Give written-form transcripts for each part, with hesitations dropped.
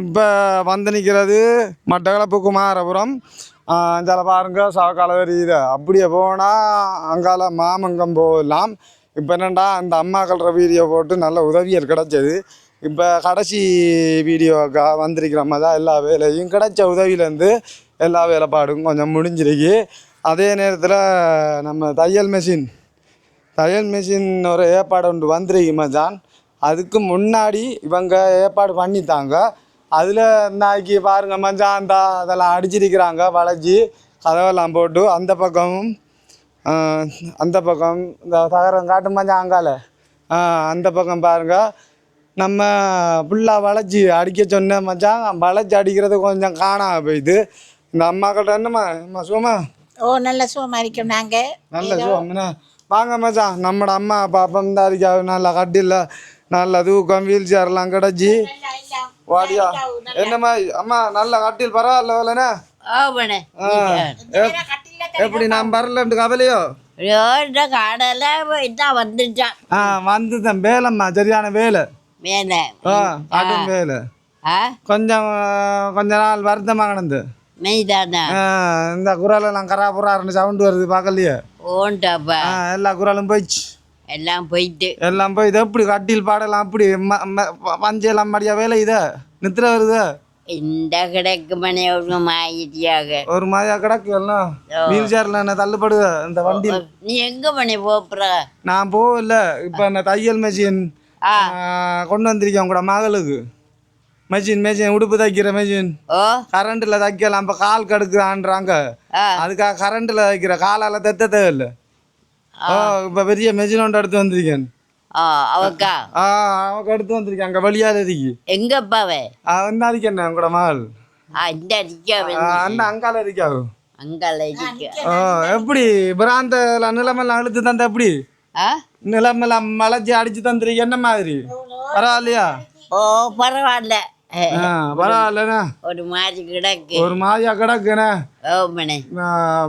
இப்போ வந்து நிற்கிறது மட்டக்களப்பு குமாரபுரம். இதில் பாருங்க சாக்காலவரி இது அப்படியே போனால் அங்கால மாமங்கம் போகலாம். இப்போ என்னென்னா அந்த அம்மா கல்ற வீடியோ போட்டு நல்ல உதவியல் கிடச்சது. இப்போ கடைசி வீடியோக்காக வந்திருக்கிறோம் தான் எல்லா வேலையும் கிடைச்ச உதவியிலேருந்து எல்லா வேலைப்பாடும் கொஞ்சம் முடிஞ்சிருக்கு. அதே நேரத்தில் நம்ம தையல் மிஷின் ஒரு ஏற்பாடு ஒன்று வந்திருக்கு மச்சான். அதுக்கு முன்னாடி இவங்க ஏற்பாடு பண்ணித்தாங்க. அதில் நாய்க்கு பாருங்க மச்சான் அதெல்லாம் அடிச்சிருக்கிறாங்க வளைச்சி கதவெல்லாம் போட்டு அந்த பக்கம் இந்த தகரம் காட்டு மச்சான் அங்கால அந்த பக்கம் பாருங்கள் நம்ம ஃபுல்லாக வளைச்சி அடிக்க சொன்ன மச்சான். வளைச்சி அடிக்கிறது கொஞ்சம் காணாமல் போயிடுது. இந்த அம்மாக்கிட்ட என்னம்மா சுகமா? நல்ல சுகமாக இருக்கோம் நாங்கள். நல்ல சுகம்ண்ணா வாங்க மச்சான். நம்மளோட அம்மா பாப்பம் தான் இருக்காது. நல்லா கட்டில நல்ல தூக்கம் வீல் சேர்லாம் கிடச்சி வாடியா என்னம்மா அம்மா நல்ல கட்டில் பரவாயில்லண்ணே. எப்படி நான் வரலன்ட்டு கவலையோ? வந்துட்டேன் வேலைம்மா சரியான வேலை கடும் வேலை. கொஞ்ச நாள் வருத்தமாக கிடந்து இந்த குரலெல்லாம் கராபுராருன்னு சவுண்டு வருது பார்க்கலையே. எல்லா குரலும் போயிடுச்சு. எல்லாம் போயிட்டு எப்படி கட்டில் பாடலாம் அப்படி பஞ்செல்லாம் மடியா வேலை இதை நித்திர வருது. இந்த கிடக்கு மணி ஒரு மாதிரியா கிடக்கு எல்லாம் வீல் சேர்ல என்ன தள்ளுப்படுது இந்த வண்டியில். நீ எங்க மணி போப்புற? நான் போகல. இப்போ என்ன தையல் மெஷின் கொண்டு வந்திருக்கேன் உங்களோட மகளுக்கு. மெஷின் உடுப்பு தைக்கிற மெஷின் கரண்ட்ல தைக்கலாம். இப்போ கால் கடுக்குறான்றாங்க. அதுக்காக கரண்ட்ல தைக்கிற காலால தைத்த தேவையில்லை. இப்போ பெரிய மெஷின் ஒன்று எடுத்து வந்திருக்கேன். அவக்கா அவக்கு எடுத்து வந்திருக்கேன். அங்கே வழியாத இருக்கு. எங்கப்பாவே என்ன இருக்கு என்ன உங்களோட மகள் அண்ணா அங்கால இருக்காவு. அங்கால எப்படி பிராந்த நிலமெல்லாம் அழுத்து தந்த எப்படி நிலமெல்லாம் மலைச்சி அடிச்சு தந்துருக்கு என்ன மாதிரி பரவாயில்லையா? பரவாயில்ல பரவாயில்லண்ணா. ஒரு மாதிரி கிடக்கு. ஒரு மாதிரியா கிடக்குண்ணே.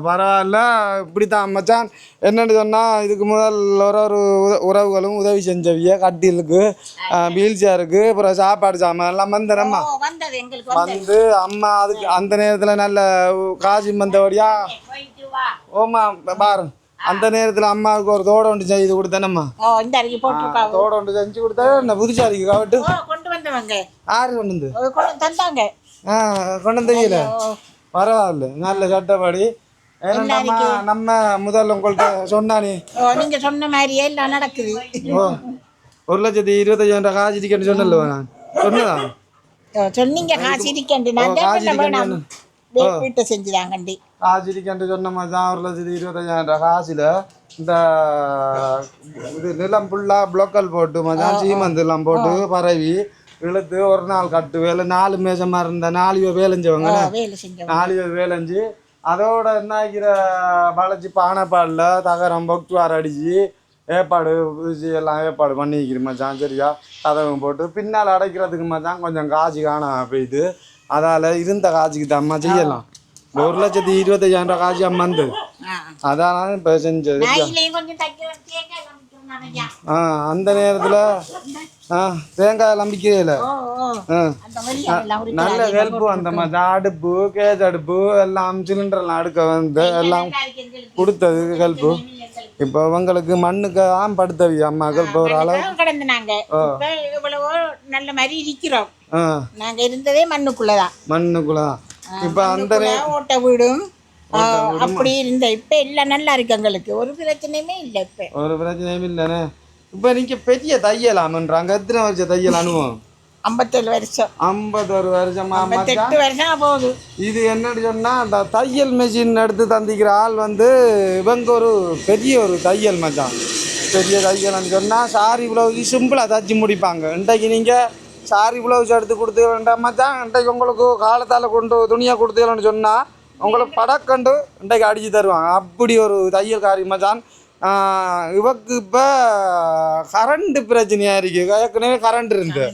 பரவாயில்ல. இப்படித்தான் மச்சான். என்னென்னு சொன்னால் இதுக்கு முதல் ஒரு உறவுகளும் உதவி செஞ்சவிய கட்டிலுக்கு வீல் சேருக்கு அப்புறம் சாப்பாடு சாமான் எல்லாம் வந்தனம்மா வந்து அம்மா அதுக்கு அந்த நேரத்தில் நல்ல காசி வந்தபடியா ஓமா பாரு அந்த நேரத்தில் அம்மாவுக்கு ஒரு தோடை ஒன்று செய்து கொடுத்தேனம்மா. தோடை ஒன்று செஞ்சு கொடுத்தா என்ன புதுச்சாரிக்கு காவட்டு கொண்டு வந்தவங்க யாரு கொண்டு வந்து தந்தாங்க. கொண்டு தெரியல. பரவாயில்ல நல்ல சட்டப்படி. நம்ம முதல்ல உங்கள்கிட்ட சொன்னானே நீங்க சொன்ன மாதிரியே எல்லாம் நடக்குது. 1,25,000 காசு இருக்கேன்னு சொன்னல நான் சொன்னதான் சொன்னீங்க. காசு இருக்கேன் நான் வீட்டை செஞ்சுதாங்கண்டி. காசு இருக்கேன் சொன்ன மாதிரி தான் 1,25,000 காசில் இந்த இது நிலம் ஃபுல்லாக ப்ளோக்கல் போட்டு மச்சான் சீமந்தெல்லாம் போட்டு பரவி இழுத்து ஒரு நாள் கட்டு வேலை 4 மேசமாக இருந்தால் 4 பேர் வேலைஞ்சவங்க 4 பேர் வேலைஞ்சு அதோட என்ன ஆகிற வளைச்சி பானைப்பாடில் தகரம் பொக்துவார் அடித்து ஏற்பாடு எல்லாம் ஏற்பாடு பண்ணிக்கிற மச்சான். சரியா கதவும் போட்டு பின்னால் அடைக்கிறதுக்கு மச்சான் கொஞ்சம் காசு காணாமல் போயிட்டு அதால் இருந்த காசுக்கு தான் அம்மா செய்யலாம். 1,25,000 காசு அம்மா இருந்தது. அதான் இப்போ செஞ்சது. அந்த நேரத்தில் தேங்காய் நம்பிக்கையில் நல்ல ஹெல்ப்பு அந்த மாதிரி அடுப்பு கேஸ் அடுப்பு எல்லாம் சிலிண்டர்லாம் அடுக்க வந்து எல்லாம் கொடுத்தது ஹெல்ப்பு. இப்போ உங்களுக்கு மண்ணுக்கு படுத்தவி அம்மாக்கள் இப்போ ஒரு அளவு கடந்து நாங்கள் இவ்வளவோ நல்ல மாதிரி இருக்கிறோம். நாங்கள் இருந்ததே மண்ணுக்குள்ளதான். இப்போ அந்த ஓட்ட வீடும் அப்படி இருந்த இப்போ எல்லாம் நல்லா இருக்கு. எங்களுக்கு ஒரு பிரச்சனையுமே இல்லை. இப்போ ஒரு பிரச்சனையும் இல்லைண்ணே. இப்போ நீங்கள் பெரிய தையலாமன்றாங்க. எத்தனை வருஷம் தையல் அனுபவம்? 57 வருஷம். 51 வருஷமா? 58 வருஷம் போகுது. இது என்னன்னு சொன்னால் அந்த தையல் மிஷின் எடுத்து தந்திக்கிற ஆள் வந்து இவங்க ஒரு பெரிய ஒரு தையல் மச்சான். பெரிய தையல்னு சொன்னால் சாரி ப்ளவுஸு சிம்பிளாக தைச்சி முடிப்பாங்க. இன்றைக்கு நீங்கள் சாரி ப்ளவுஸ் எடுத்து கொடுத்து வேண்டாம் மச்சான். இன்றைக்கு உங்களுக்கு காலத்தால் கொண்டு துணியை கொடுத்தீங்கன்னு சொன்னால் உங்களுக்கு படக்கண்டு இன்றைக்கு அடித்து தருவாங்க. அப்படி ஒரு தையல்காரி மச்சான். இவக்கு இப்போ கரண்ட்டு பிரச்சனையாக இருக்குது. ஏற்கனவே கரண்ட் இருந்து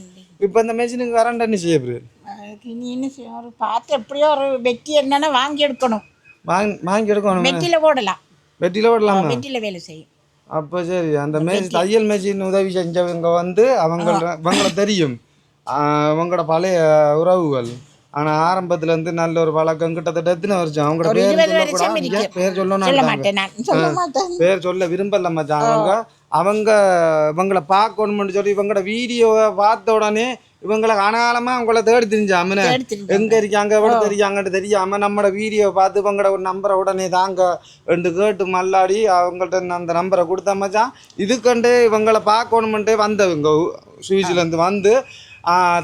இப்போ இந்த மெஷினுக்கு கரண்ட் என்ன செய்யப்படுது? நீ என்ன செய்ய ஒரு பார்த்து எப்படியோ ஒரு வெட்டி என்னன்னா வாங்கி எடுக்கணும். வாங்கி எடுக்கணும். வெட்டியில் போடலாம். வெட்டியில் வேலை செய்யும். அப்போ சரி அந்த தையல் மெஷின் உதவி செஞ்சவங்க வந்து அவங்கள தெரியும். அவங்களோட பழைய உறவுகள். ஆனால் ஆரம்பத்துலேருந்து நல்ல ஒரு பழக்கம். கிட்டத்தட்ட எத்தனை வருஷம் அவங்களோட ஒரு 20 வருஷம் பேர் இருக்கு. பேர் சொல்ல சொல்லணும் மாட்டேன் நான், சொல்ல மாட்டேன். பேர் சொல்ல விரும்பல மச்சான். அவங்க இவங்களை பார்க்கணும்னு சொல்லி இவங்களோட வீடியோவை பார்த்த உடனே இவங்களை அனாலமாக அவங்கள தேடி தெரிஞ்சாம எங்கே இருக்காங்க எவ்வளோ தெரியாங்கன்னு தெரியாமல் நம்மளோட வீடியோ பார்த்து இவங்களோட ஒரு நம்பரை உடனே தாங்க ரெண்டு கேட்டு மல்லாடி அவங்கள்ட்ட அந்த நம்பரை கொடுத்தா மச்சான். இதுக்கண்டு இவங்களை பார்க்கணுமென்ட்டு வந்தவங்க சுவிட்சர்லேருந்து வந்து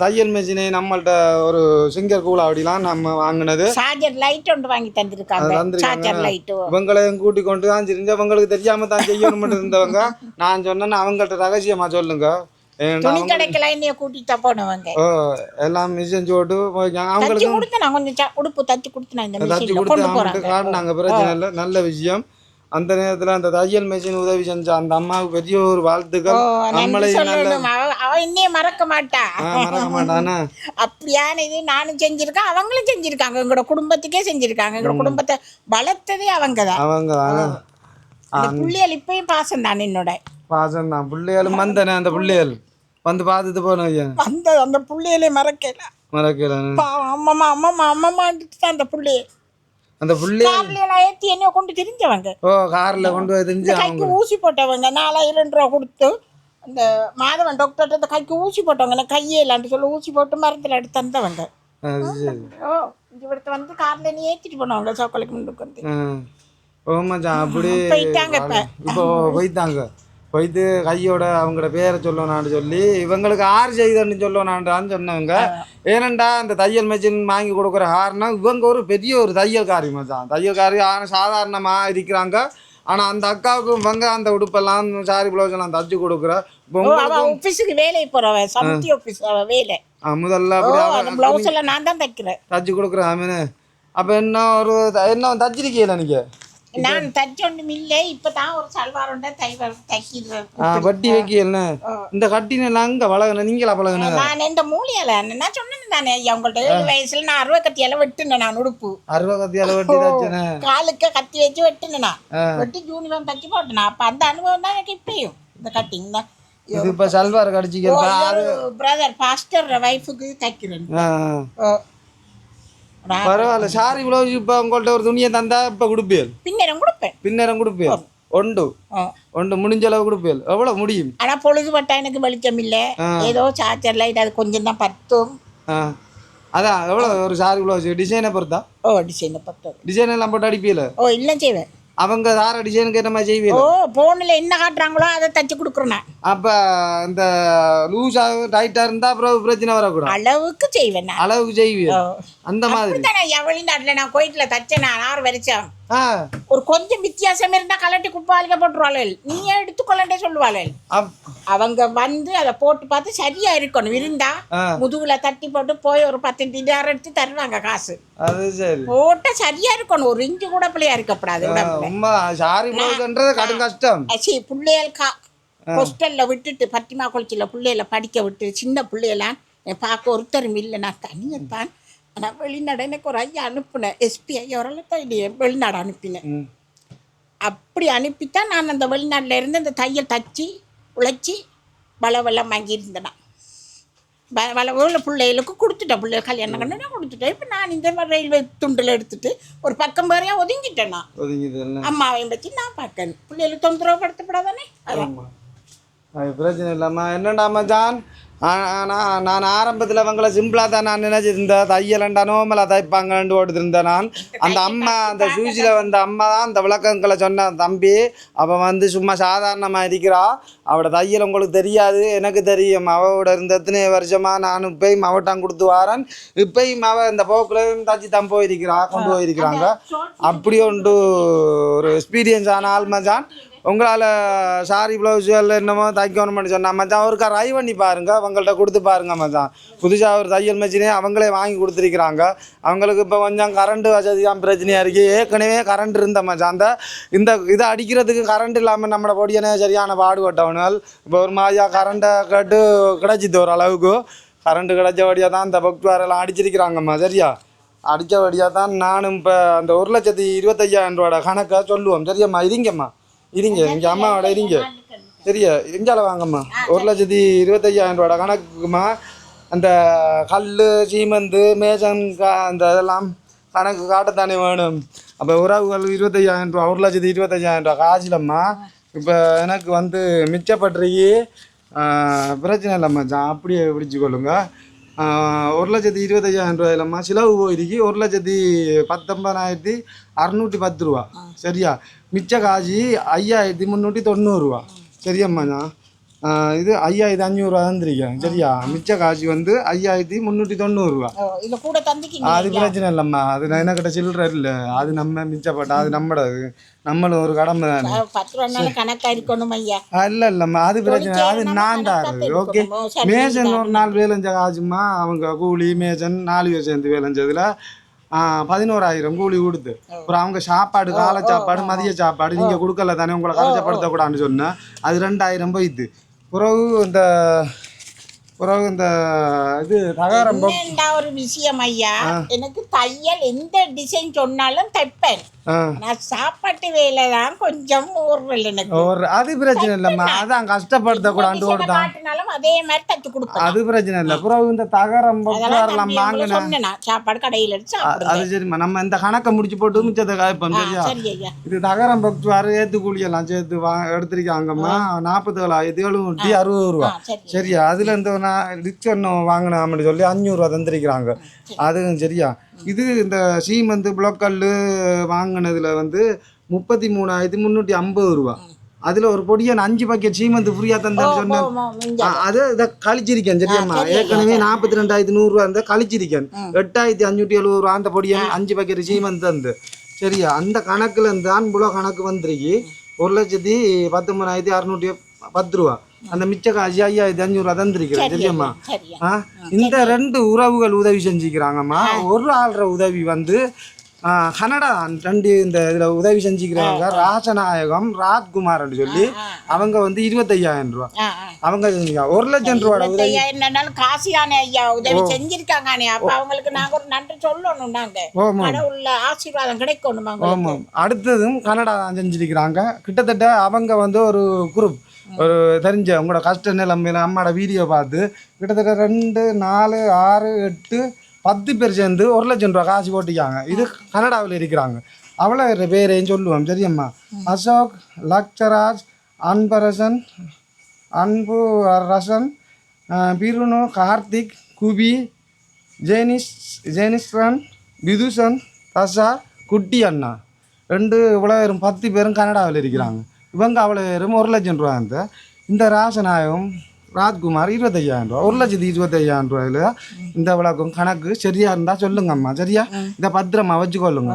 தையல் மிஷினை நம்மள்ட்ட ஒரு சிங்கர் கூலா அப்படிலாம் நம்ம வாங்கினது. சார்ஜர் லைட் ஒன்று வாங்கி தந்துருக்காங்க. சார்ஜர் லைட் இவங்களையும் கூட்டி கொண்டு தான் தெரிஞ்சு அவங்களுக்கு தெரியாம தான் செய்யணும்னு இருந்தவங்க. நான் சொன்னேன்னு அவங்கள்ட்ட ரகசியமா சொல்லுங்க. துணி கடைக்கெல்லாம் என்னைய கூட்டிட்டு போனவங்க. எல்லாம் மிஷின் போட்டு அவங்களுக்கு கொடுத்து நான் கொஞ்சம் உடுப்பு தச்சு கொடுத்து நான் இந்த தச்சு கொடுத்து அவங்கள்ட்ட காட்டினாங்க. பிரச்சனை இல்லை, நல்ல விஷயம். அந்த நேரத்தில் அந்த தையல் மிஷின் உதவி செஞ்ச அந்த அம்மாவுக்கு பெரிய ஒரு வாழ்த்துக்கள். நம்மளே அவ இன்னையே மறக்க மாட்டா. மறக்க மாட்டானா அப்படியான இது நானும் செஞ்சிருக்கேன், அவங்களும் செஞ்சிருக்காங்க. எங்களோட குடும்பத்துக்கே செஞ்சிருக்காங்க. எங்களோட குடும்பத்தை வளர்த்ததே அவங்கதான். பிள்ளைகள் இப்பயும் பாசம் தான், என்னோட பாசம் தான். பிள்ளைகளும் வந்தனே, அந்த பிள்ளைகள் வந்து பார்த்துட்டு போனோம். அந்த பிள்ளைகளே மறக்கல. அம்மம்மா அம்மம்மா அம்மம்மான்ட்டு அந்த பிள்ளைய அந்த புள்ளையெல்லாம் ஏற்றி என்னைய கொண்டு தெரிஞ்சவங்க. கார்ல கொண்டு போய் தெரிஞ்சு கைக்கு ஊசி போட்டவங்க. 4000 ரூபா கொடுத்து அந்த மாதவன் டாக்டர்கிட்ட அந்த கைக்கு ஊசி போட்டவங்க. கையே இல்லான்னு சொல்லி ஊசி போட்டு மரத்தில் எடுத்து தந்தவங்க. இவர்கிட்ட வந்து கார்ல நீ ஏற்றிட்டு போனவங்க சோக்கலுக்கு முன்னுக்கு வந்து. அப்படி போயிட்டாங்க. இப்போ போயிட்டாங்க. போயிட்டு கையோட அவங்களோட பேரை சொல்லணான்னு சொல்லி இவங்களுக்கு ஆறு செய்தன்னு சொல்லணான்டான்னு சொன்னவங்க. ஏனண்டா அந்த தையல் மிஷின் வாங்கி கொடுக்குற காரணம் இவங்க ஒரு பெரிய ஒரு தையல்காரி மச்சான். தையல்காரி சாதாரணமாக இருக்கிறாங்க. ஆனால் அந்த அக்காவுக்கு இவங்க அந்த உடுப்பெல்லாம் சாரி பிளவுஸ்லாம் தச்சு கொடுக்குற. ஆஃபீஸுக்கு வேலை போகிறவ, சமுத்தி ஆஃபீஸ் வேலை. முதல்ல பிளவுஸ் எல்லாம் நான் தான் தைக்கிறேன், தச்சு கொடுக்குறேன். ஆமீனு அப்போ என்ன தச்சிருக்கீங்களா நீங்கள்? நான் தச்சொன்னும் இல்லை. இப்பதான் ஒரு சல்வார் தைக்கிறேன். வட்டி வைக்கல இந்த கட்டினெல்லாம் அங்கே பழகின நீங்களா பழகின? நான் இந்த மூலியால நான் சொன்னேன் தானே அவங்கள்ட்ட 7 வயசுல நான் 60 கத்தியால வெட்டுனேன். நான் உடுப்பு 60 கத்தியால வெட்டி தச்சேன். காலுக்கு கத்தி வச்சு வெட்டுனேன். வெட்டி யூனிஃபார்ம் தச்சு போட்டேன். அப்ப அந்த அனுபவம் தான் எனக்கு இப்பயும் இந்த கட்டிங் தான். இது இப்போ சல்வார் கடிச்சிக்க பிரதர் பாஸ்டர் வைஃபுக்கு தைக்கிறேன். பரவாயில்ல. சாரி பிளவுஸ் இப்போ உங்கள்கிட்ட ஒரு துணியை தந்தா இப்போ கொடுப்பேன். பின்னரம் கொடுப்பேன். ஒன்று முடிஞ்ச அளவு கொடுப்பேன். எவ்வளோ முடியும்? ஆனால் பொழுதுபட்டா எனக்கு வெளிச்சம் இல்லை. ஏதோ சார்ஜர் லைட் அது கொஞ்சம் தான் பத்தும். அதான் எவ்வளோ ஒரு சாரி பிளவுஸ் டிசைனை பொறுத்தா? டிசைனை பொறுத்தா. டிசைன் எல்லாம் போட்டு அடிப்பீல? இல்லை செய்வேன். அவங்க தார டிசைனுக்கு என்ன மாதிரி செய்வீங்க? போனில் என்ன காட்டுறாங்களோ அதை தச்சு கொடுக்குறேன். அப்போ இந்த லூஸாக டைட்டாக இருந்தால் அப்புறம் பிரச்சனை வரக்கூடாது. அளவுக்கு செய்வேன். அளவுக்கு செய்வீங்க அந்த மாதிரி. வெளிநாட்டில் நான் கோயிட்டில் தச்சேன். நான் 6 வருஷம். ஒரு கொஞ்சம் வித்தியாசம் இருந்தா கலட்டி குப்பாளிக்க போட்டுருவாள். நீ எடுத்துக்கொள்ளே சொல்லுவாள். அவங்க வந்து அதை போட்டு பார்த்து சரியா இருக்கணும். இருந்தா முதுகுல தட்டி போட்டு போய் ஒரு 10 டினார் எடுத்து தருவாங்க காசு. அது சரி. போட்ட சரியா இருக்கணும். ஒரு இன்ச்சு கூட பிள்ளையா இருக்கக்கூடாது. கஷ்டம். பிள்ளைகள் ஹாஸ்டல்ல விட்டுட்டு பத்திமா குளச்சில பிள்ளைகளை படிக்க விட்டு சின்ன பிள்ளையெல்லாம் பார்க்க ஒருத்தரும் இல்லை. நான் தனியத்தான். ஆனால் வெளிநாடு எனக்கு ஒரு ஐயா அனுப்புனேன். எஸ்பி ஐயா தான் இல்லையே வெளிநாடு அனுப்பினேன். அப்படி அனுப்பித்தான் நான் அந்த வெளிநாட்டில் இருந்து அந்த தையல் தச்சு உழைச்சி வளவெல்லாம் வாங்கியிருந்தேன். உள்ள பிள்ளைகளுக்கு கொடுத்துட்டேன். பிள்ளைகள் கல்யாணம் கண்ணா கொடுத்துட்டேன். இப்போ நான் இந்த மாதிரி ரயில்வே துண்டில் எடுத்துட்டு ஒரு பக்கம் பேரையா ஒதுங்கிட்டேன். நான் அம்மாவையும் வச்சு நான் பார்க்கணும். பிள்ளைகளுக்கு தொந்தரவு படுத்தப்படாதானே. அது பிரச்சனை இல்லாமல் என்னடாமா ஜான். நான் ஆரம்பத்தில் அவங்கள சிம்பிளாக தான் நான் நினைச்சிருந்தேன். தையலண்டா நோமலாக தைப்பாங்கன்னு ஓடுத்திருந்தேன். நான் அந்த அம்மா அந்த சூசியில் வந்த அம்மா தான் அந்த விளக்கங்களை சொன்ன தம்பி. அவன் வந்து சும்மா சாதாரணமாக இருக்கிறா. அவளோட தையல் உங்களுக்கு தெரியாது, எனக்கு தெரியும். அவளோட இருந்த எத்தனை வருஷமாக நான் இப்பயும் அவட்டான் கொடுத்து வாரேன். இப்பயும் அவள் இந்த போக்குலையும் தச்சு தான் போயிருக்கிறா, கொண்டு போயிருக்கிறாங்க. அப்படி ஒன்று ஒரு எக்ஸ்பீரியன்ஸ் ஆன ஆள் மச்சான். உங்களால் சாரி ப்ளவுஸுகள் என்னமோ தைக்கணும்னு சொன்னால் மச்சான் ஒருக்கா ட்ரை பண்ணி பாருங்கள். அவங்கள்ட்ட கொடுத்து பாருங்கள் மச்சான். புதுசாக ஒரு தையல் மிஷினே அவங்களே வாங்கி கொடுத்துருக்குறாங்க. அவங்களுக்கு இப்போ கொஞ்சம் கரண்ட் வசதியாக பிரச்சனையாக இருக்குது. ஏற்கனவே கரண்ட் இருந்த மச்சான். இந்த இதை அடிக்கிறதுக்கு கரண்ட் இல்லாமல் நம்மளோட பொடியனே சரியான பாடுபட்டவனுகள். இப்போ ஒரு மாதிரியாக கரண்ட்டை கேட்டு கிடச்சிது. ஒரு அளவுக்கு கரண்ட்டு கிடச்சபடியாக தான் இந்த பக்துவாரெல்லாம் அடிச்சிருக்கிறாங்கம்மா. சரியா அடித்தபடியாக தான் நானும் இப்போ அந்த 1,25,000 ரூபாயோட கணக்கை சொல்லுவோம். சரியாம்மா? இருங்கம்மா இருங்க. இங்கே அம்மாவோட இருங்க. சரியா? இஞ்சால வாங்கம்மா. 1,25,000 ரூபாயோட கணக்குமா அந்த கல் சீமந்து மேஜன் அந்த இதெல்லாம் கணக்கு காட்டத்தானே வேணும். அப்போ உறவுகள் 25,000 ரூபா 1,25,000 ரூபா காசிலம்மா. இப்போ எனக்கு வந்து மிச்சப்பட்டிருக்கு. பிரச்சனை இல்லை மச்சான், அப்படியே பிடிச்சிக்கொள்ளுங்க. 1,25,000 ரூபாயிலம்மா செலவு போயிருக்கு 1,19,610 ரூபா. சரியா? மிச்ச காசு 5,390 ரூபா. சரியாம்மாண்ணா? இது 5,500 ரூபா தந்துருக்கேன். சரியா? மிச்ச காசு வந்து 5,390 ரூபா. இது கூட தந்திக்கிங்க. அது பிரச்சனை இல்லைம்மா, அது எனக்கிட்ட சில்லற இல்லை, அது நம்ம மிச்சப்பட்டா அது நம்மளது, நம்மளும் ஒரு கடமை தானே. 10 ரூபா கணக்கா இருக்கணும் ஐயா. இல்லை இல்லைம்மா, அது பிரச்சனை, அது நான் தான். ஓகே, மேஜன் ஒரு நாள் வேலை செஞ்ச காசுமா, அவங்க கூலி மேஜன் 4 பேர் சேர்ந்து வேலை செஞ்சதுல 11,000 கூலி கொடுத்து, அப்புறம் அவங்க சாப்பாடு, காலை சாப்பாடு, மதிய சாப்பாடு நீங்கள் கொடுக்கல தானே, உங்களை கரைச்சப்படுத்தக்கூடாதுன்னு சொன்னேன். அது 2,000 போயிடுது. பிறகு இந்த இது தகரம் ஒரு விஷயம் ஐயா, எனக்கு தையல் எந்த டிசைன் சொன்னாலும் தைப்பேன். நான் சாப்பாட்டு வேலை தான் கொஞ்சம் ஊர்வல் எனக்கு. அது பிரச்சனை இல்லைம்மா, அதான் கஷ்டப்படுத்தக்கூடாது அதே மாதிரி தச்சு கொடுப்பேன். அது பிரச்சனை இல்லை. பிறகு இந்த தகரம் வாங்கினேன் சாப்பாடு கடையில் எடுத்து. அது சரிம்மா, நம்ம இந்த கணக்கை முடிச்சு போட்டு மிச்சத்தை காய்ப்போம். சரியா? இது தகரம் பக்து வர ஏற்று கூலியெல்லாம் சேர்த்து எடுத்துருக்காங்கம்மா 47,760 ரூபா. சரியா? அதுல இந்த லிச்சர் வாங்கினாம்னு சொல்லி 500 ரூபா தந்திருக்கிறாங்க. அதுவும் சரியா? இது இந்த சீமந்து புளக்கல் வாங்கினதுல வந்து 33,350 ரூபா. அதுல ஒரு பொடியை 5 பாக்கெட் சீமந்து ஃப்ரீயா தந்தான்னு சொன்னேன். அது இதை கழிச்சிருக்கேன். சரியாம்மா? ஏற்கனவே 42,100 ரூபா இருந்தா கழிச்சிருக்கேன். 8,570 ரூபா அந்த பொடியை 5 பாக்கெட் சீமந்து தந்து. சரியா? அந்த கணக்குல தான் புல கணக்கு வந்திருக்கு 1,19,610 ரூபா. அந்த மிச்ச காசு 5,500 ரூபா தந்திருக்கிறேன். தெரியுமா? இந்த 2 உறவுகள் உதவி செஞ்சுக்கிறாங்கம்மா. ஒரு ஆள்ற உதவி வந்து கனடா 2 இந்த இதில் உதவி செஞ்சுக்கிறாங்க. ராசநாயகம் ராஜ்குமார் சொல்லி அவங்க வந்து 25,000 ரூபா. அவங்க 1,00,000 ரூபா உதவி. என்னன்னாலும் காசியானே ஐயா உதவி செஞ்சிருக்காங்க. அப்ப அவங்களுக்கு நாங்க ஒரு நன்றி சொல்லணும். நாங்க கடவுள்ல ஆசீர்வாதம் கிடைக்கணும். ஆமாம். அடுத்ததும் கனடா தான் செஞ்சிருக்கிறாங்க. கிட்டத்தட்ட அவங்க வந்து ஒரு குரூப், ஒரு தெரிஞ்ச உங்களோட கஷ்ட நிலைமையில அம்மாவோட வீடியோ பார்த்து கிட்டத்தட்ட 2, 4, 6, 8, 10 பேர் சேர்ந்து 1,00,000 ரூபா காசு போட்டிக்காங்க. இது கனடாவில் இருக்கிறாங்க. அவ்வளோ பேரையும் சொல்லுவோம். சரியம்மா? அசோக், லக்ஷராஜ், அன்பரசன், அன்பு ரசன், பிருனு, கார்த்திக், குபி, ஜெனிஸ்ரன், விதுசன், தசா, குட்டி அண்ணா 2 இவ்வளோ 10 பேரும் கனடாவில் இருக்கிறாங்க. இவங்க அவ்வளோ பேரும் 1,00,000 ரூபா. இந்த ராசநாயகம் ராஜ்குமார் 25,000 ரூபா. 1,25,000 ரூபாயில இந்த விளக்கம் கணக்கு சரியா இருந்தா சொல்லுங்கம்மா. சரியா? இதை பத்திரமா வச்சுக்கொள்ளுங்க.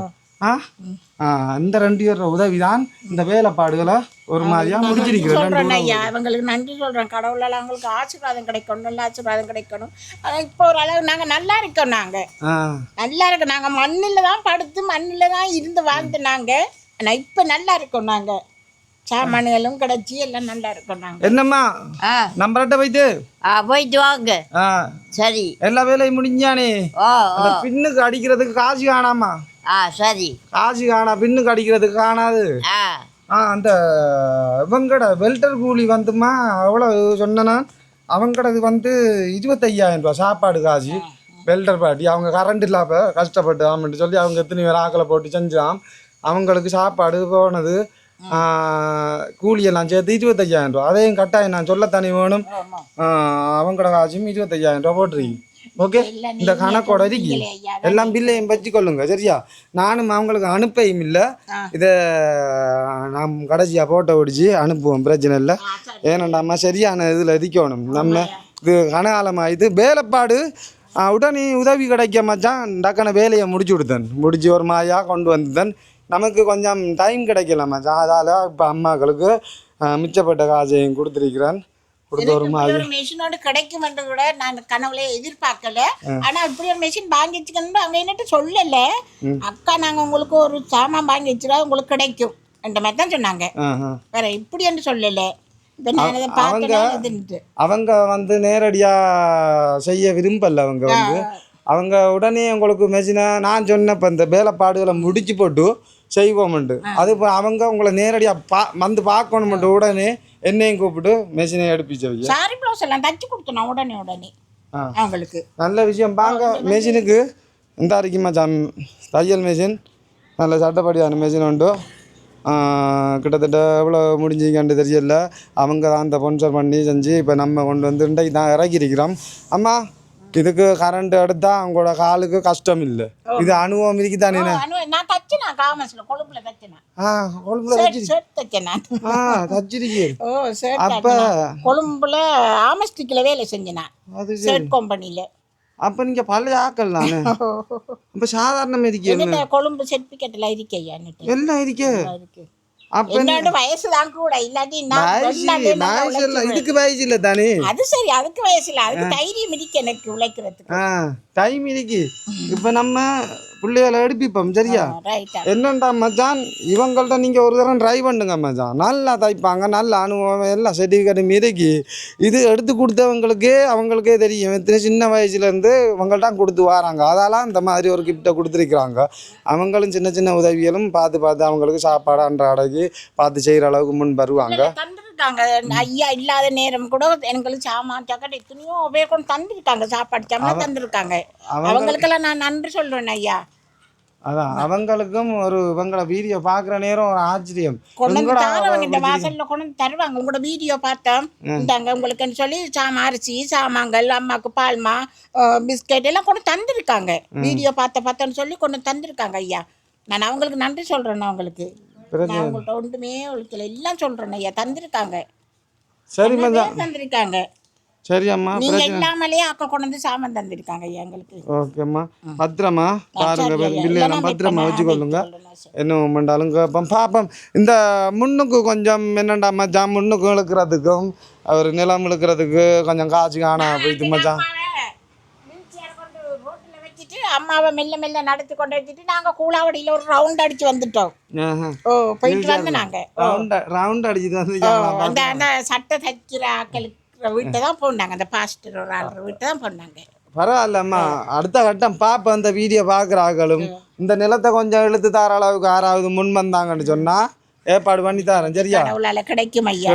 இந்த 2 பேர் உதவி தான் இந்த வேலைப்பாடுகளை ஒரு மாதிரியா முடிச்சிருக்கிறேன். ஐயா அவங்களுக்கு நன்றி சொல்றேன். கடவுளால் அவங்களுக்கு ஆசீர்வாதம் கிடைக்கணும், நல்ல ஆசீர்வாதம் கிடைக்கணும். இப்போ ஒரு அளவு நாங்க நல்லா இருக்கோம். நாங்க நல்லா இருக்கோம். நாங்க மண்ணில் தான் படுத்து மண்ணில் தான் இருந்து வாழ்ந்துனாங்க. ஆனா இப்ப நல்லா இருக்கோம். நாங்க சாமான்களும் கிடைச்சி எல்லாம் நல்லா இருக்கோம். நாங்க என்னம்மா நம்பர்கிட்ட போயிட்டு போயிட்டு வாங்க. சரி, எல்லா வேலையும் முடிஞ்சானே. பின்னுக்கு அடிக்கிறதுக்கு காசு காணாமா? சரி, காசு காணா. பின்னுக்கு அடிக்கிறதுக்கு காணாது. அந்த இவங்கட வெல்டர் கூலி வந்துமா அவ்வளோ சொன்னா அவங்கடது வந்து 25,000 ரூபா சாப்பாடு காசு. வெல்டர் பாட்டி அவங்க கரண்ட் இல்லாம கஷ்டப்பட்டு ஆமான்னு சொல்லி அவங்க எத்தனை பேர் ஆக்களை போட்டு செஞ்சான். அவங்களுக்கு சாப்பாடு போனது கூலியெல்லாம் சேர்த்து 25,000 ரூபா. அதையும் கட்டாயம் நான் சொல்லத்தானே வேணும். அவங்களோட காசும் 25,000 ரூபா போட்டுருக்கீங்க. ஓகே, இந்த கணக்கோட இருக்கு. எல்லாம் பில்லையும் வச்சுக்கொள்ளுங்க. சரியா? நானும் அவங்களுக்கு அனுப்பையும் இல்லை. இதை நாம் கடைசியாக போட்டோ பிடிச்சி அனுப்புவோம். பிரச்சனை இல்லை. ஏன்னாண்டாம்மா சரியான இதில் இருக்கணும். நம்ம இது கனகாலமாக இது வேலைப்பாடு உடனே உதவி கிடைக்க மச்சான் டக்கான வேலையை முடிச்சு கொடுத்தேன். முடிச்சு ஒரு மாயா கொண்டு வந்தேன். நமக்கு கொஞ்சம் டைம் கிடைக்கல மச்சான். அதால் இப்போ அம்மாக்களுக்கு மிச்சப்பட்ட காசையும் கொடுத்துருக்கிறேன். மெஷினோட கிடைக்கும் கூட நான் கனவுல எதிர்பார்க்கல. ஆனா இப்படி ஒரு மெஷின் வாங்கி வச்சுக்கணும் அவங்க என்னட்டு சொல்லல. அக்கா நாங்க உங்களுக்கு ஒரு சாமான் வாங்கி வச்சுட்டா உங்களுக்கு கிடைக்கும் என்ற மாதிரி தான் சொன்னாங்க. வேற இப்படி என்று சொல்லல. அவங்க வந்து நேரடியா செய்ய விரும்பல. அவங்க உடனே உங்களுக்கு மெஷினை நான் சொன்னப்ப இந்த வேலைப்பாடுகளை முடிச்சு போட்டு செய்வோம்ண்டு. அது அவங்க உங்களை நேரடியாக வந்து பார்க்கணும்ட்டு உடனே என்னையும் கூப்பிட்டு மெஷினை எடுப்பிச்சு சாரி ப்ளவுஸ் எல்லாம் தச்சு கொடுத்தோம் உடனே. அவங்களுக்கு நல்ல விஷயம் பாங்க மெஷினுக்கு இந்த அரைக்கு மச்சான் தையல் மெஷின் நல்ல சட்டப்படியான மெஷின் உண்டு கிட்டத்தட்ட எவ்வளோ முடிஞ்சிங்கன்னு தெரியல அவங்க தான் அந்த ஸ்பான்சர் பண்ணி செஞ்சு இப்போ நம்ம கொண்டு வந்து இன்றைக்கு தான் இறக்கியிருக்கிறோம் அம்மா இதுக்கு கரண்ட் எடுத்தால் அவங்களோட காலுக்கு கஷ்டம் இல்லை இது அனுபவம் இருக்கு தானே நான் தச்சினா காமர்ஸ்ல கொழும்புல தச்சினா கொழும்புல தச்சிருக்கீங்க ஓ ஷர்ட் அப்போ கொழும்புல ஆமஸ்டிக்ல வேலை செஞ்சேன் அது ஷர்ட் கம்பெனில அப்போ நீங்கள் பழைய ஆக்கள் தானே அப்போ சாதாரணமாக இருக்கீங்க கொழும்பு சர்டிபிகேட்ல இருக்கேன் எல்லாம் இருக்கே அப்போ என்னோட வயசு தான் கூட இல்லாட்டி இதுக்கு வயசு இல்லை தானே அது சரி அதுக்கு வயசு இல்லை அதுக்கு தைரியம் இருக்கு எனக்கு உழைக்கிறதுக்கு டைம் இருக்கு இப்போ நம்ம பிள்ளைகளை எடுப்பிப்போம் சரியா என்னண்டா மச்சான் இவங்கள்ட்ட நீங்கள் ஒரு தரம் ட்ரை பண்ணுங்க மச்சான் நல்லா தைப்பாங்க நல்ல அனுபவம் எல்லாம் சர்டிஃபிகேட்டும் இருக்கு இது எடுத்து கொடுத்தவங்களுக்கே அவங்களுக்கே தெரியும் எத்தனை சின்ன வயசுலேருந்து இவங்கள்ட்ட கொடுத்து வராங்க அதெல்லாம் இந்த மாதிரி ஒரு கிஃப்ட்டை கொடுத்துருக்குறாங்க அவங்களும் சின்ன சின்ன உதவிகளும் பார்த்து அவங்களுக்கு சாப்பாடு அன்றாடைக்கு பார்த்து செய்கிற அளவுக்கு முன் வருவாங்க தந்துருக்காங்க ஐயா இல்லாத நேரம் கூட எங்களுக்கு சாமான் சக்கரை எத்தனையோ பேர் கொண்டு தந்துருக்காங்க சாப்பாடு சாமான் தந்துருக்காங்க அவங்களுக்கெல்லாம் நான் நன்றி சொல்றேன் ஐயா அதான் அவங்களுக்கும் ஒரு இவங்கள வீடியோ பார்க்குற நேரம் ஒரு ஆச்சரியம் இந்த வாசல்ல கொண்டு தருவாங்க உங்களோட வீடியோ பார்த்தோம் இந்தாங்க உங்களுக்குன்னு சொல்லி அரிசி சாமான்கள் அம்மாவுக்கு பால்மா பிஸ்கெட் எல்லாம் கொண்டு தந்துருக்காங்க வீடியோ பார்த்தேன்னு சொல்லி கொண்டு தந்துருக்காங்க ஐயா நான் அவங்களுக்கு நன்றி சொல்றேன் அவங்களுக்கு நான் அவங்கள்ட்ட ஒன்றுமே ஒழுக்கல எல்லாம் சொல்றேன் ஐயா தந்திருக்காங்க சரி தந்திருக்காங்க சரி அம்மா நீங்க இல்லாமலே அக்கா கொண்டு வந்து சாமான் தந்திருக்காங்க ஐயா எங்களுக்கு ஓகேம்மா பத்திரமா பாருங்க பிள்ளையெல்லாம் பத்திரமா வச்சுக்கொள்ளுங்க என்ன பண்ணாலும் கேட்போம் பார்ப்போம் இந்த முன்னுக்கு கொஞ்சம் என்னண்டா மச்சான் முன்னுக்கு இழுக்கிறதுக்கும் அவர் நிலம் இழுக்கிறதுக்கு கொஞ்சம் காய்ச்சி காணா போயிட்டு மச்சான் அம்மாவை மெல்ல மெல்ல நடத்தி கொண்டு வச்சுட்டு நாங்க கூலாவடியில ஒரு ரவுண்ட் அடிச்சு வந்துட்டோம் போயிட்டு வந்து நாங்க ரவுண்ட் அடிச்சுட்டு வந்து அந்த சட்டை தைக்கிற ஆக்களுக்கு வீட்டை தான் போனாங்க அந்த பாஸ்டர் ஒரு ஆள் வீட்டை தான் போனாங்க பரவாயில்லம்மா அடுத்த கட்டம் பாப்ப அந்த வீடியோ பார்க்குற ஆக்களும் இந்த நிலத்தை கொஞ்சம் இழுத்து தார அளவுக்கு யாராவது முன் வந்தாங்கன்னு சொன்னா ஏற்பாடு பண்ணி தரேன் சரியா கிடைக்கும் ஐயா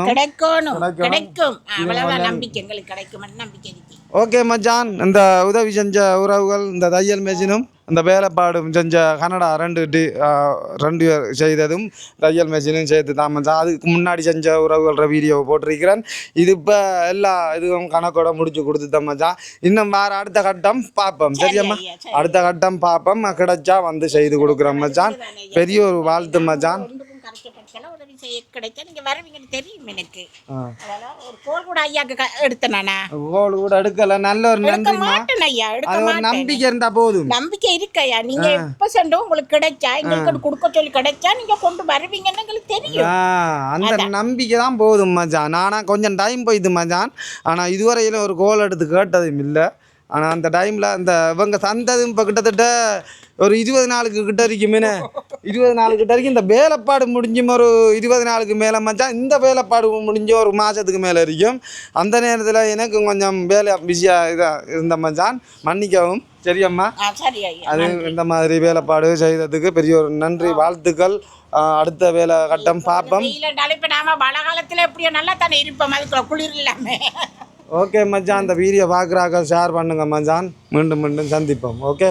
கிடைக்கும் அவ்வளவுதான் நம்பிக்கை எங்களுக்கு கிடைக்கும் நம்பிக்கை இருக்கு ஓகே மச்சான் இந்த உதவி செஞ்ச உறவுகள் இந்த தையல் மெஷினும் இந்த வேலைப்பாடும் செஞ்ச கனடா ரெண்டு பேர் செய்ததும் தையல் மெஷினும் சேர்த்து தான் மச்சான் அதுக்கு முன்னாடி செஞ்ச உறவுகள வீடியோவை போட்டிருக்கிறேன் இது இப்போ எல்லா இதுவும் கணக்கோட முடிச்சு கொடுத்துட்டேன் மச்சான் இன்னும் வேறு அடுத்த கட்டம் பார்ப்போம் சரியாம்மா அடுத்த கட்டம் பார்ப்போம் கிடைச்சா வந்து செய்து கொடுக்குறோம் மச்சான் பெரிய ஒரு வாழ்த்து மச்சான் உதவி செய்ய கிடைச்சா நீங்க வருவீங்கன்னு தெரியும் எனக்கு ஒரு கோல் கூட ஐயாக்கு எடுத்தேன் நானா கோல் கூட எடுக்கல நல்ல ஒரு நன்றி மாட்டேன் ஐயா எடுக்க மாட்டேன் நம்பிக்கை இருந்தா போதும் நம்பிக்கை இருக்கு ஐயா நீங்க எப்ப சென்றோ உங்களுக்கு கிடைச்சா எங்களுக்கு கொடுக்க சொல்லி கிடைச்சா நீங்க கொண்டு வருவீங்கன்னு எங்களுக்கு தெரியும் அந்த நம்பிக்கை தான் போதும் மச்சான் நானா கொஞ்சம் டைம் போயிது மச்சான் ஆனா இதுவரையில ஒரு கோல் எடுத்து கேட்டதும் இல்லை ஆனால் அந்த டைமில் அந்த இவங்க தந்ததும் இப்போ கிட்டத்தட்ட ஒரு 20 நாளுக்கு கிட்ட இருக்குமே 20 நாளுக்கு கிட்ட வரைக்கும் இந்த வேலைப்பாடு முடிஞ்சும் ஒரு 20 நாளுக்கு மேலே மச்சான் இந்த வேலைப்பாடு முடிஞ்ச ஒரு மாதத்துக்கு மேலே இருக்கும் அந்த நேரத்தில் எனக்கு கொஞ்சம் வேலை பிஸியாக இதாக இருந்த மச்சான் மன்னிக்கவும் சரியம்மா அது இந்த மாதிரி வேலைப்பாடு செய்ததுக்கு பெரிய ஒரு நன்றி வாழ்த்துக்கள் அடுத்த வேலை கட்டம் பார்ப்போம் இப்போ நாம மழை காலத்தில் எப்படியோ நல்லா தானே இருப்போம் அதுக்குள்ள குளிர் இல்லாமல் ஓகே மச்சான் அந்த வீடியோ பார்க்குறாக்க ஷேர் பண்ணுங்கள் மச்சான் மீண்டும் சந்திப்போம் ஓகே